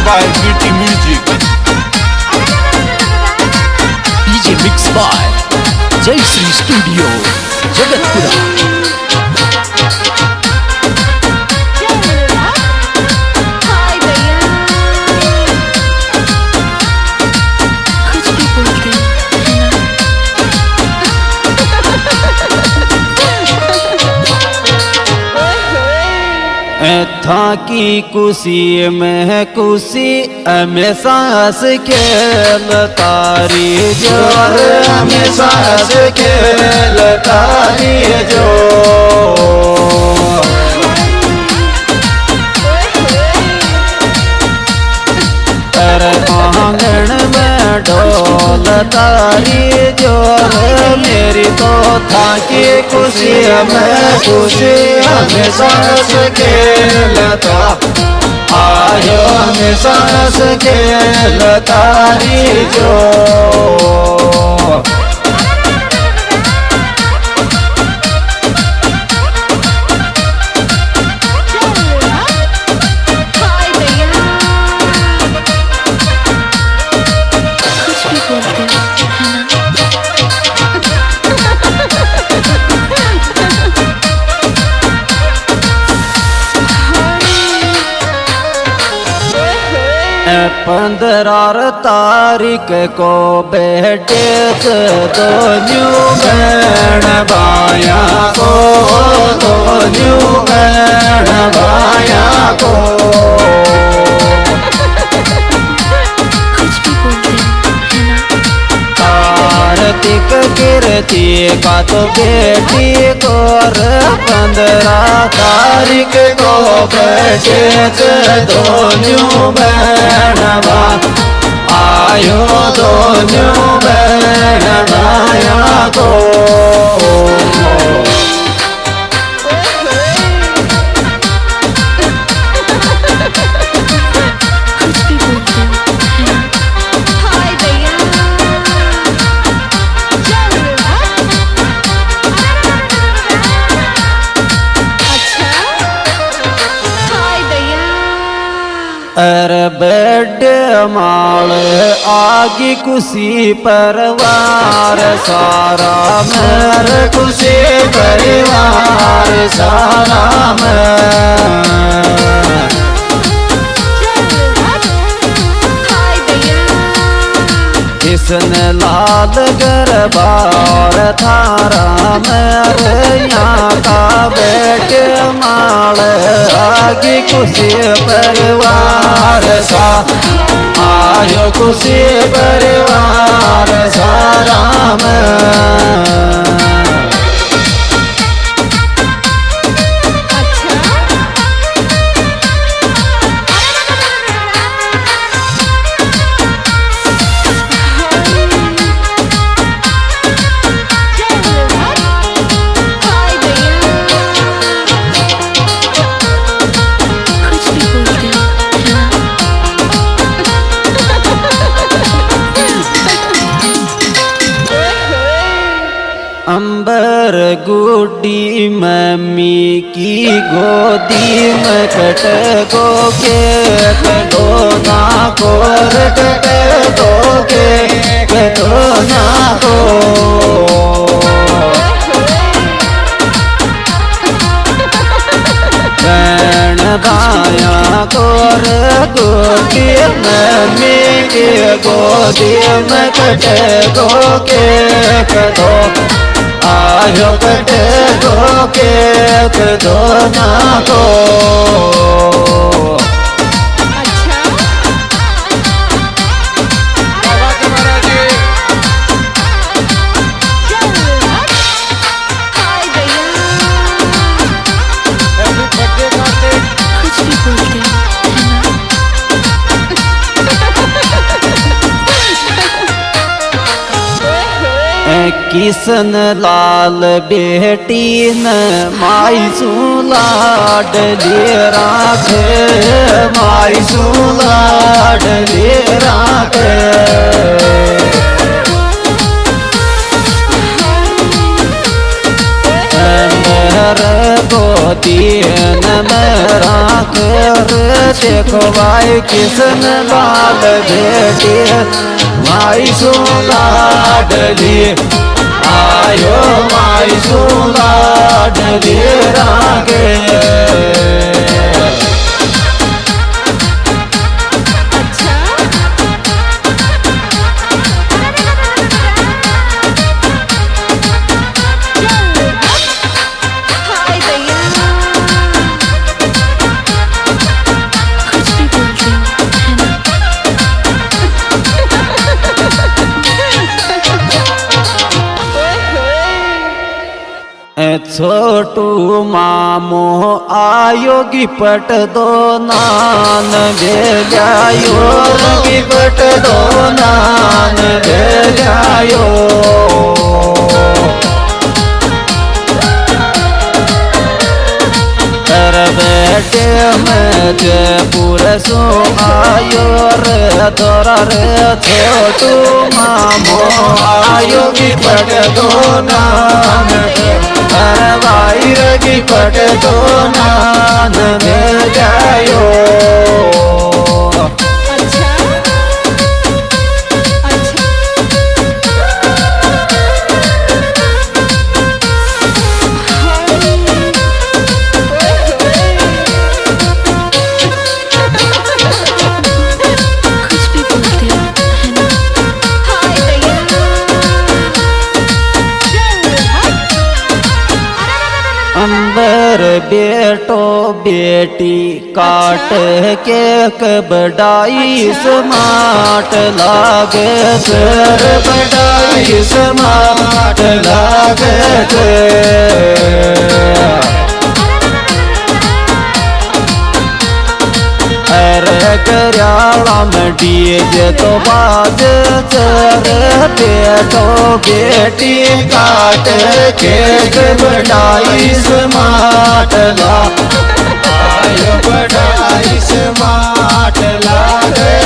by BT Music. DJ mixed by Jai Sri Studio, Jagatpura. था की कुसी में कुसी हमेशा हंस खेल तारी जो हमेशा हंस खेल तारी जो आंगन में डोल तारी जो मेरी तो था कि खुशी में खुशी हमेशा से खेलता आयो हमेशा से खेलता री जो पंद्रह तारीख को बैठे दो न्यू बहन भाया को दो न्यू बहन भाया को कार्तिक कीर्ति का तो बेटी को 15 तारीख को बैठे दो न्यू बहनवा आयो दो न्यू बहनवाया को बेड माल आगी खुशी परिवार सारा मेरे खुशी परिवार सारा इसने लाल गरबार थारा मेरे यहाँ का बेट माल आगे खुशी परिवार सा आयो खुशी परिवार सारा में अंबर गुड्डी मम्मी की गोदी में कट गो के कटो ना को कट गो के कटो ना को बहन भाया को गोदी मम्मी की गोदी में कट गो के कटो आयो कटे दो के दो ना को किसन लाल बेटी न माई सुलाड ले राखे माई सुलाड ले राखे रे गोदी में राख रे देखो भाई किसन लाल बेटी माई सुलाडली आयो माई सुलाडली रागे छोटू मामो आयो गिपट दो नान भेजायो गिपट दो नान भेजायो बेटे में जयपुर सो आयो रे तोरा रे छोटू मामो आयो गिपट दो नान अरे भाई रगी पट दो नान में जायो अंबर बेटो बेटी काट केक बड़ाई स्मार्ट लागे सर बड़ाई स्मार्ट लागे अरे करियाला में डीजे तो बाज चर बेटो बेटी काट केक बड़ाई स्मार्ट ला आयो बड़ाई स्मार्ट लागे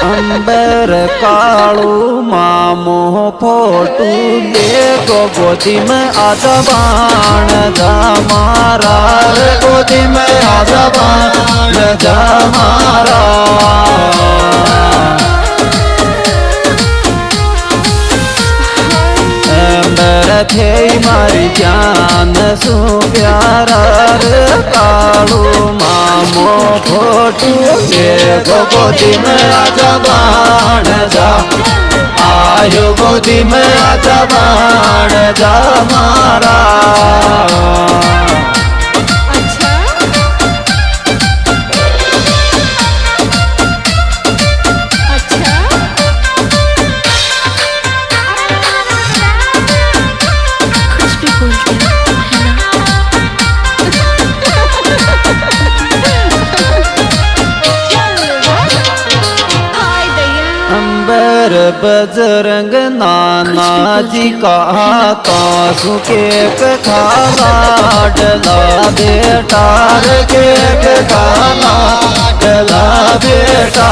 अंबर कालू मामो फोटू देखो गोदी में आजबान जमारा गोदी में आजबान जमारा थे मारी जान सु प्यारा कालू मामो फोटू देखो गोदी में आजा बाण जा आयो गोदी में आजा बाण जा मारा बजरंग नाना जी का कासू केक खाला डला बेटा केक खाला डला बेटा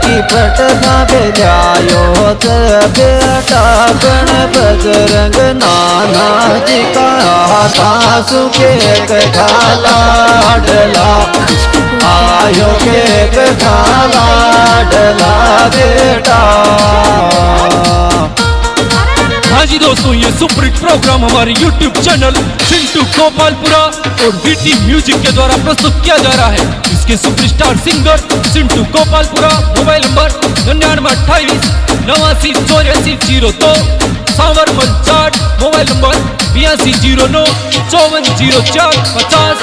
की पटना बेलायो बेटा गण बजरंग नाना जी का तासु केक खाला डला आयो केक खाला डला बेटा। हाँ जी दोस्तों, ये सुपरहिट प्रोग्राम हमारे YouTube चैनल चिंटू गोपालपुरा और VT म्यूजिक के द्वारा प्रस्तुत किया जा रहा है। इसके superstar singer Chintu Gopalpura. Mobile number 9928 89 84 02 Sawarmal Jat, mobile number 8209540450।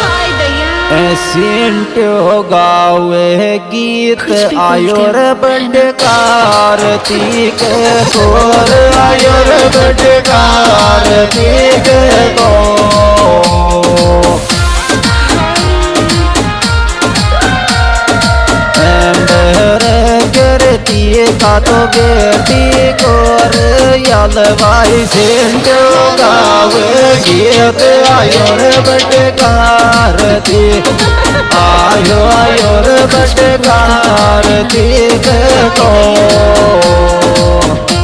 सिंटो गावे गीत आयो रे बड़े कार्तिक तोर आयो रे बड़े कार्तिक तो का तो बेटी कोर याद भाई सिंटो गावे गीत आयो रे बड़े कार्तिक आयो आयो रे बड़े कार्तिक को।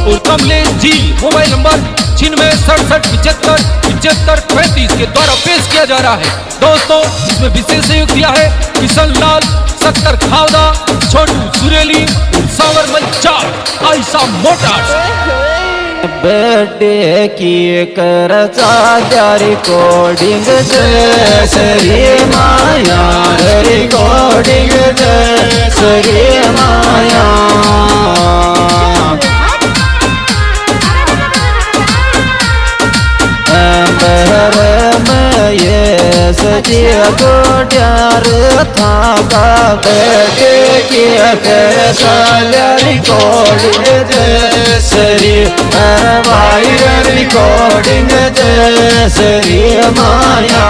और कमलेश जी, मोबाइल नंबर 9667757535 के द्वारा पेश किया जा रहा है। दोस्तों, इसमें विशेष सहयोग दिया है किशन लाल, सत्तर खावदा, छोटू सुरेली और सावरमल जाट, आयशा मोटर्स। बर्थडे की कर रिकॉर्डिंग श्री माया रिकॉर्डिंग श्री माया सजिया को प्यार था का बेटे की रिकॉर्डिंग श्री भाई रिकॉर्डिंग श्री माया।